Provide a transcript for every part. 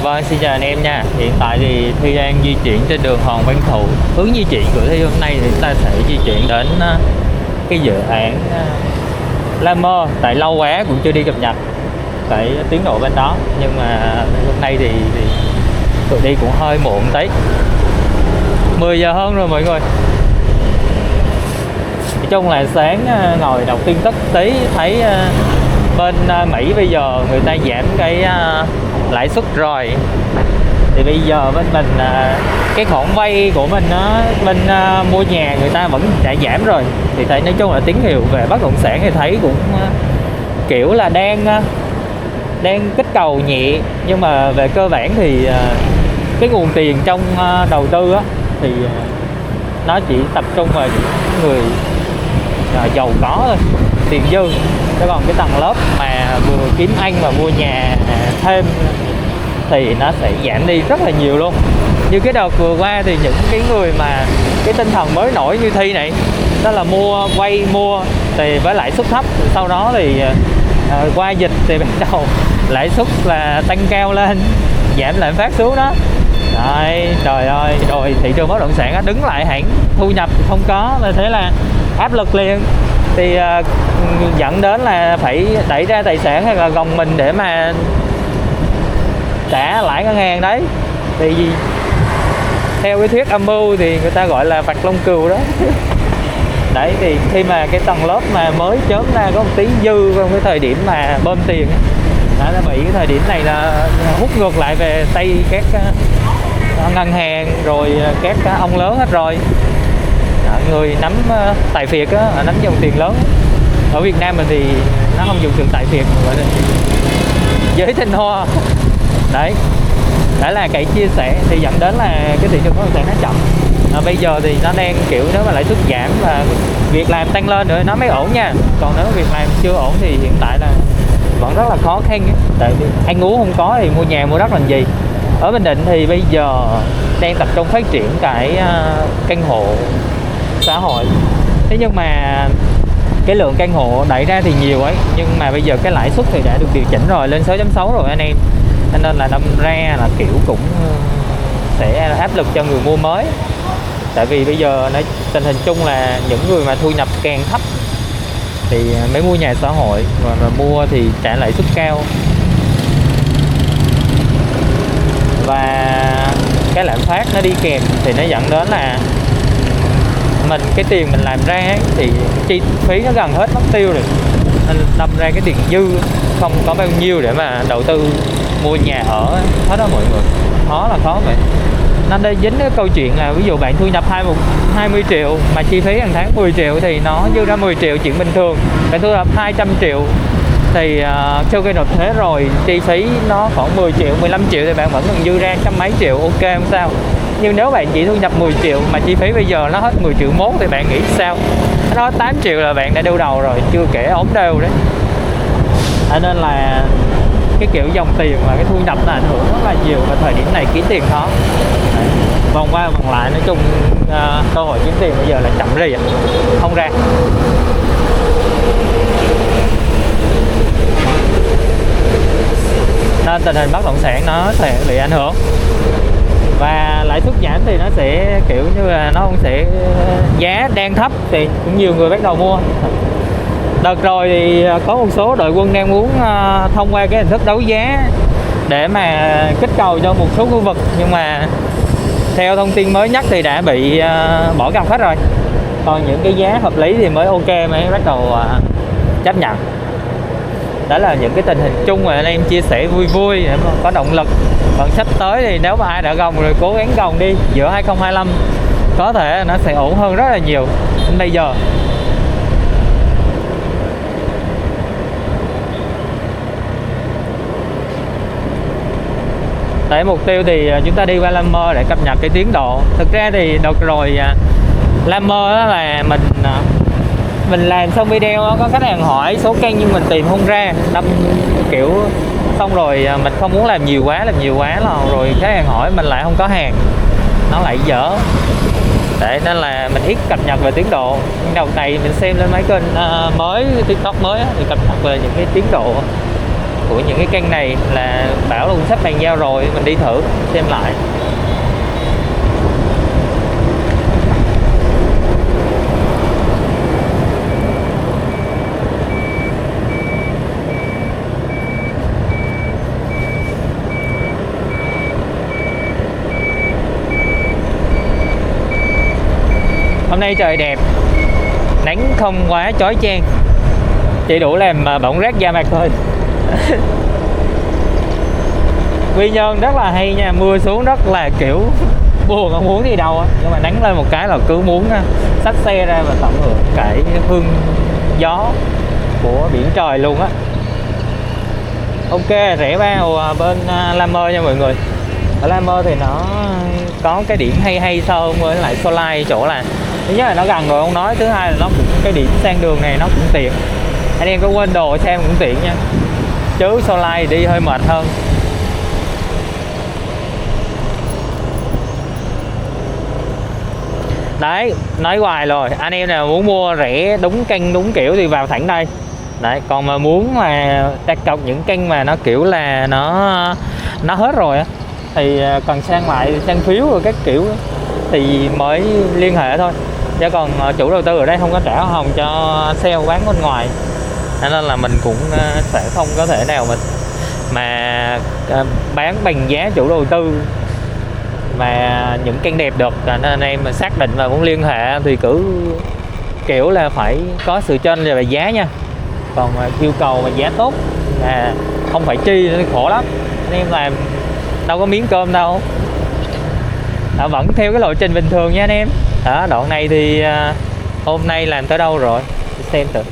Vâng, xin chào anh em nha. Hiện tại thì Thi đang di chuyển trên đường Hoàng Văn Thụ. Hướng di chuyển của Thi hôm nay thì chúng ta sẽ di chuyển đến cái dự án La Mơ. Tại lâu quá cũng chưa đi cập nhật cái tiến độ bên đó. Nhưng mà hôm nay thì tụi đi cũng hơi muộn tí, 10 giờ hơn rồi mọi người. Nói chung là sáng ngồi đọc tin tức tí thấy bên Mỹ bây giờ người ta giảm cái lãi suất rồi, thì bây giờ bên mình cái khoản vay của mình bên mua nhà người ta vẫn đã giảm rồi, thì thấy nói chung là tín hiệu về bất động sản thì thấy cũng kiểu là đang kích cầu nhẹ, nhưng mà về cơ bản thì cái nguồn tiền trong đầu tư thì nó chỉ tập trung vào những người giàu có thôi, tiền dư. Chứ còn cái tầng lớp mà vừa kiếm ăn và mua nhà thêm thì nó sẽ giảm đi rất là nhiều luôn. Như cái đợt vừa qua thì những cái người mà cái tinh thần mới nổi như Thi này, đó là vay mua thì với lãi suất thấp, sau đó thì qua dịch thì bắt đầu lãi suất là tăng cao lên, giảm lạm phát xuống đó. Đấy, trời ơi, rồi thị trường bất động sản đứng lại hẳn, thu nhập thì không có, và thế là áp lực liền, thì dẫn đến là phải đẩy ra tài sản hay là gồng mình để mà trả lãi ngân hàng đấy. Thì theo cái thuyết âm mưu thì người ta gọi là vặt lông cừu đó. Đấy, thì khi mà cái tầng lớp mà mới chớm ra có một tí dư trong cái thời điểm mà bơm tiền đã bị cái thời điểm này là hút ngược lại về tay các ngân hàng rồi các ông lớn hết rồi. Người nắm tài phiệt nắm dòng tiền lớn. Ở Việt Nam mình thì nó không dùng từ tài phiệt, gọi là giới tinh hoa. Đấy, đã là cái chia sẻ thì dẫn đến là cái thị trường bất động sản nó chậm. Bây giờ thì nó đang kiểu nếu mà lãi suất giảm và việc làm tăng lên nữa nó mới ổn nha. Còn nếu việc làm chưa ổn thì hiện tại là vẫn rất là khó khăn. Tại vì ăn uống không có thì mua nhà mua đất làm gì. Ở Bình Định thì bây giờ đang tập trung phát triển cái căn hộ xã hội. Thế nhưng mà cái lượng căn hộ đẩy ra thì nhiều ấy, nhưng mà bây giờ cái lãi suất thì đã được điều chỉnh rồi, lên 6.6 rồi anh em, cho nên là đâm ra là kiểu cũng sẽ áp lực cho người mua mới. Tại vì bây giờ tình hình chung là những người mà thu nhập càng thấp thì mới mua nhà xã hội, mà mua thì trả lãi suất cao, và cái lạm phát nó đi kèm thì nó dẫn đến là cái tiền mình làm ra ấy, thì chi phí nó gần hết mất tiêu rồi, nên đâm ra cái tiền dư không có bao nhiêu để mà đầu tư mua nhà ở hết đó mọi người. Khó là khó vậy. Nó đây dính cái câu chuyện là ví dụ bạn thu nhập 20 triệu mà chi phí hàng tháng 10 triệu thì nó dư ra 10 triệu chuyện bình thường. Bạn thu nhập 200 triệu thì sau khi nộp thuế rồi chi phí nó khoảng 10 triệu 15 triệu thì bạn vẫn còn dư ra trăm mấy triệu, ok không sao. Nhưng nếu bạn chỉ thu nhập 10 triệu mà chi phí bây giờ nó hết 10 triệu mốt thì bạn nghĩ sao? Nó 8 triệu là bạn đã đau đầu rồi, chưa kể ốm đau đấy. Cho nên là cái kiểu dòng tiền và cái thu nhập nó ảnh hưởng rất là nhiều, và thời điểm này kiếm tiền khó. Đấy, vòng qua vòng lại, nói chung cơ hội kiếm tiền bây giờ là chậm rì, không ra. Nên tình hình bất động sản nó sẽ bị ảnh hưởng, và lãi suất giảm thì nó sẽ kiểu như là nó không sẽ, giá đang thấp thì cũng nhiều người bắt đầu mua. Đợt rồi thì có một số đội quân đang muốn thông qua cái hình thức đấu giá để mà kích cầu cho một số khu vực, nhưng mà theo thông tin mới nhất thì đã bị bỏ cọc hết rồi. Còn những cái giá hợp lý thì mới ok, mới bắt đầu chấp nhận. Đó là những cái tình hình chung mà anh em chia sẻ vui vui để mà có động lực. Còn sắp tới thì nếu mà ai đã gồng rồi cố gắng gồng đi, giữa 2025 có thể nó sẽ ổn hơn rất là nhiều đến bây giờ. Để mục tiêu thì chúng ta đi qua La Mơ để cập nhật cái tiến độ. Thực ra thì đợt rồi La Mơ đó là mình làm xong video đó, có khách hàng hỏi số căn nhưng mình tìm không ra, kiểu xong rồi mình không muốn làm nhiều quá là rồi khách hàng hỏi mình lại không có hàng, nó lại dở. Để nên là mình ít cập nhật về tiến độ. Nhưng đầu này mình xem lên mấy kênh mới, TikTok mới thì cập nhật về những cái tiến độ của những cái căn này, là bảo là cũng sắp bàn giao rồi, mình đi thử xem lại. Hôm nay trời đẹp, nắng không quá chói chang, chỉ đủ làm bỏng rát da mặt thôi. Quy Nhơn rất là hay nha, mưa xuống rất là kiểu buồn, không muốn đi đâu á, nhưng mà nắng lên một cái là cứ muốn xách xe ra và tận hưởng cái hương gió của biển trời luôn á. Ok, rẽ vào bên La Mơ nha mọi người. Ở La Mơ thì nó có cái điểm hay so với lại Solai, chỗ là thứ nhất là nó gần rồi không nói, thứ hai là nó cũng cái điểm sang đường này nó cũng tiện, anh em có quên đồ xem cũng tiện nha, chứ Solai đi hơi mệt hơn. Đấy, nói hoài rồi, anh em nào muốn mua rẻ đúng kênh đúng kiểu thì vào thẳng đây. Đấy, còn mà muốn mà đặt cọc những kênh mà nó kiểu là nó hết rồi á, thì cần sang lại sang phiếu rồi các kiểu thì mới liên hệ thôi, chứ còn chủ đầu tư ở đây không có trả hồng cho sale bán bên ngoài, nên là mình cũng sẽ không có thể nào mà bán bằng giá chủ đầu tư mà những căn đẹp được. Nên anh em mà xác định và muốn liên hệ thì cứ kiểu là phải có sự chênh về giá nha, còn yêu cầu mà giá tốt là không phải chi nó khổ lắm, anh em làm đâu có miếng cơm đâu. Vẫn theo cái lộ trình bình thường nha anh em. Đoạn này thì hôm nay làm tới đâu rồi xem thử,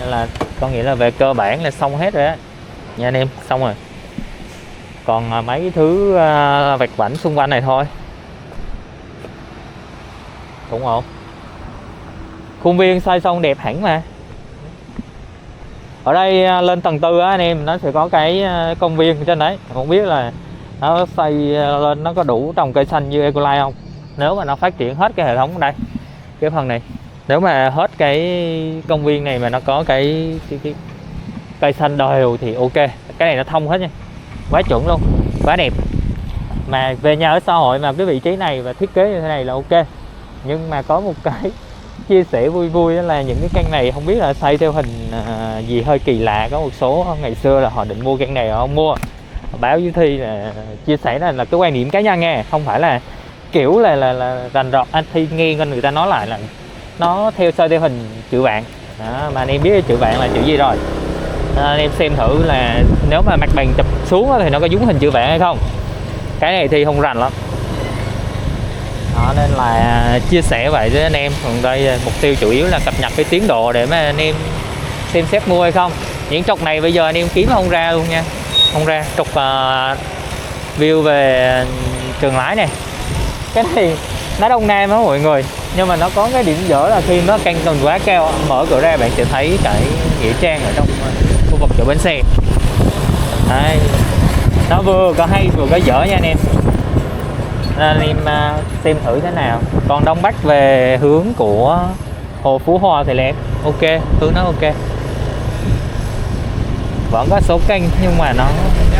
nên là có nghĩa là về cơ bản là xong hết rồi á nha anh em, xong rồi, còn mấy thứ vặt vãnh xung quanh này thôi cũng ổn. Khuôn viên xây xong đẹp hẳn mà. Ở đây lên tầng 4 á anh em, nó sẽ có cái công viên trên đấy, không biết là nó xây lên nó có đủ trồng cây xanh như Ecoline không. Nếu mà nó phát triển hết cái hệ thống ở đây, cái phần này, nếu mà hết cái công viên này mà nó có cái cây xanh đều thì ok. Cái này nó thông hết nha, quá chuẩn luôn, quá đẹp. Mà về nhà ở xã hội mà cái vị trí này và thiết kế như thế này là ok. Nhưng mà có một cái chia sẻ vui vui là những cái căn này không biết là xây theo hình gì hơi kỳ lạ. Có một số ngày xưa là họ định mua căn này họ không mua, báo với Thi là chia sẻ là cái quan điểm cá nhân nghe, không phải là kiểu là rành rọt. Anh Thi nghe người ta nói lại là nó xây theo hình chữ vạn đó, mà anh em biết chữ vạn là chữ gì rồi. Anh em xem thử là nếu mà mặt bằng chụp xuống thì nó có giống hình chữ vạn hay không, cái này thì không rành lắm đó, nên là chia sẻ vậy với anh em. Còn đây mục tiêu chủ yếu là cập nhật cái tiến độ để mà anh em xem xét mua hay không. Những trục này bây giờ anh em kiếm không ra luôn nha, không ra. Trục view về Trường Lái này, cái này nó Đông Nam đó mọi người, nhưng mà nó có cái điểm dở là khi nó canh cần quá cao, mở cửa ra bạn sẽ thấy cái nghĩa trang ở trong khu vực chợ bến xe. Đấy, nó vừa có hay vừa có dở nha anh em, nên anh em xem thử thế nào. Còn Đông Bắc về hướng của Hồ Phú Hòa thì đẹp, ok, hướng nó ok. Vẫn có số kênh nhưng mà nó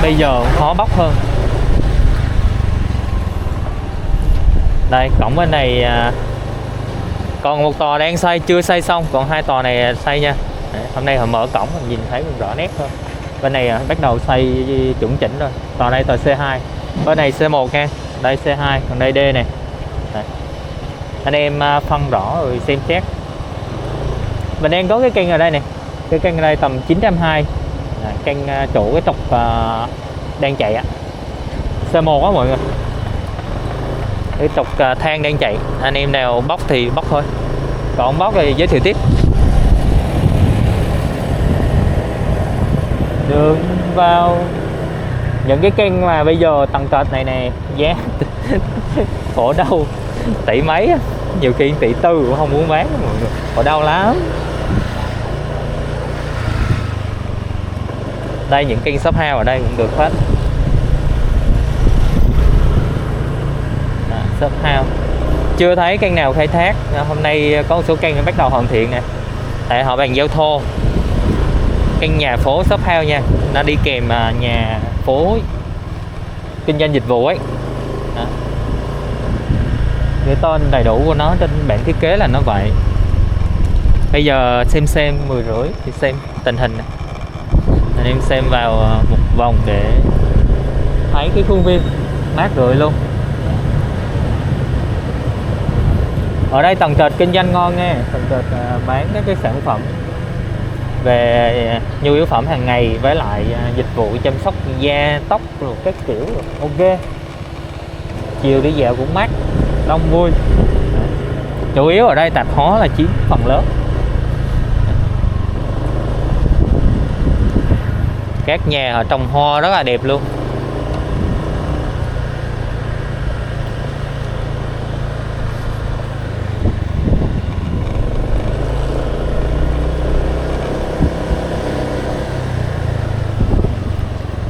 bây giờ khó bóc hơn. Đây, cổng bên này còn một tòa đang xây, chưa xây xong, còn hai tòa này xây nha. Đấy, hôm nay họ mở cổng mình nhìn thấy cũng rõ nét hơn. Bên này bắt đầu xây chuẩn chỉnh rồi. Tòa này tòa C2, bên này C1 nha, đây C2, còn đây D này. Đấy, anh em phân rõ rồi xem xét. Mình đang có cái kênh ở đây nè, cái kênh ở đây tầm 920, kênh chủ cái trục đang chạy á, C1 á mọi người, cái trục than đang chạy. Anh em nào bóc thì bóc thôi, còn không bóc thì giới thiệu tiếp. Đường vào những cái kênh mà bây giờ tầng trệt này nè, giá khổ đau tỷ mấy á, nhiều khi tỷ tư cũng không muốn bán mọi người, khổ đau lắm. Đây những kênh shop house ở đây cũng được hết. Shop house chưa thấy kênh nào khai thác. Hôm nay có một số kênh bắt đầu hoàn thiện nè, tại họ bàn giao thô. Kênh nhà phố shop house nha, nó đi kèm nhà phố kinh doanh dịch vụ ấy. Đó. Cái tên đầy đủ của nó trên bản thiết kế là nó vậy. Bây giờ xem 10:30 thì xem tình hình này. Anh em xem vào một vòng để thấy cái khuôn viên mát rượi luôn. Ở đây tầng trệt kinh doanh ngon nha, tầng trệt bán các cái sản phẩm về nhu yếu phẩm hàng ngày với lại dịch vụ chăm sóc da, tóc rồi các kiểu rồi. Ok. Chiều đi dạo cũng mát, đông vui. Chủ yếu ở đây tạp hóa là chiếm phần lớn. Các nhà họ trồng hoa rất là đẹp luôn.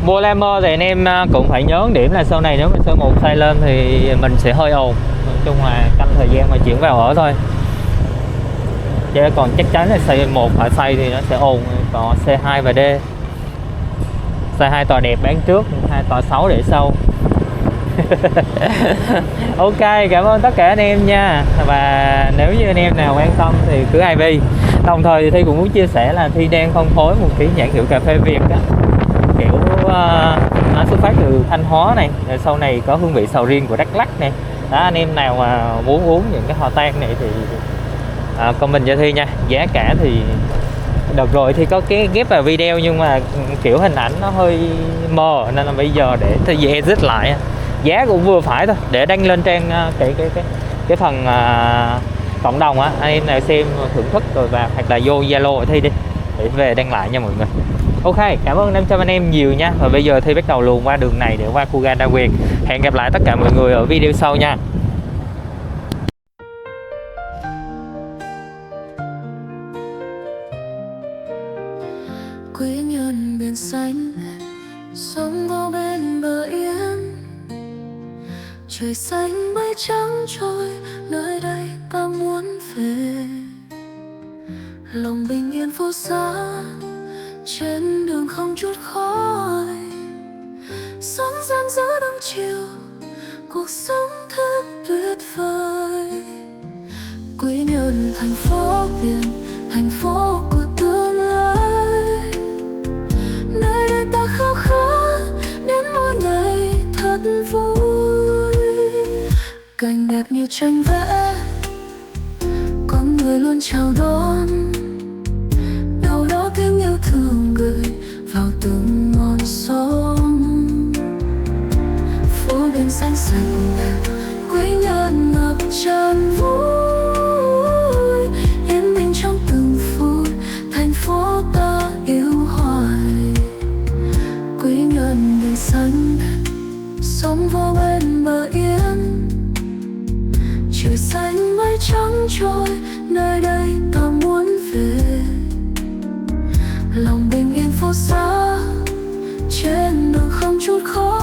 Mua Lammer thì anh em cũng phải nhớ điểm là sau này nếu mà C1 xây lên thì mình sẽ hơi ồn. Nói chung là canh thời gian mà chuyển vào ở thôi. Chứ còn chắc chắn là C1 phải xây thì nó sẽ ồn. Còn C2 và D, C2 tòa đẹp bán trước, 2 tòa xấu để sau. Ok, cảm ơn tất cả anh em nha. Và nếu như anh em nào quan tâm thì cứ IV. Đồng thời thì Thi cũng muốn chia sẻ là Thi đang phân phối một cái nhãn hiệu cà phê Việt đó, kiểu nó xuất phát từ Thanh Hóa này, rồi sau này có hương vị sầu riêng của Đắk Lắk này. Đó, anh em nào mà muốn uống những cái hòa tan này thì comment cho Thi nha. Giá cả thì đợt rồi thì có cái ghép vào video nhưng mà kiểu hình ảnh nó hơi mờ nên là bây giờ để Thi edit lại. Giá cũng vừa phải thôi để đăng lên trang cái phần cộng đồng á, anh em nào xem thưởng thức rồi vào, hoặc là vô Zalo của Thi đi để về đăng lại nha mọi người. Ok, cảm ơn 500 anh em nhiều nha. Và bây giờ Thi bắt đầu luồn qua đường này để qua khu ga Đa Quyền. Hẹn gặp lại tất cả mọi người ở video sau nha. Quy nhơn biển xanh, sông vô bên bờ yên, trời xanh mây trắng trôi, nơi đây ta muốn về. Lòng bình yên phố xá, trên đường không chút khói, sống gian giữa đông chiều, cuộc sống thật tuyệt vời. Quy nhơn thành phố biển, thành phố của tương lai, nơi đây ta khao khát đến mỗi ngày thật vui. Cảnh đẹp như tranh vẽ, con người luôn chào đón, đâu đó tiếng yêu thương gửi vào từng ngọn sông. Phố đêm xanh xanh, Quy Nhơn ngập tràn vui, yên bình trong từng phút, thành phố ta yêu hoài. Quy Nhơn biển xanh, sông vô bên bờ yên, trời xanh mây trắng trôi, nơi đây ta muốn về. Lòng bình yên phố xá, trên đường không chút khó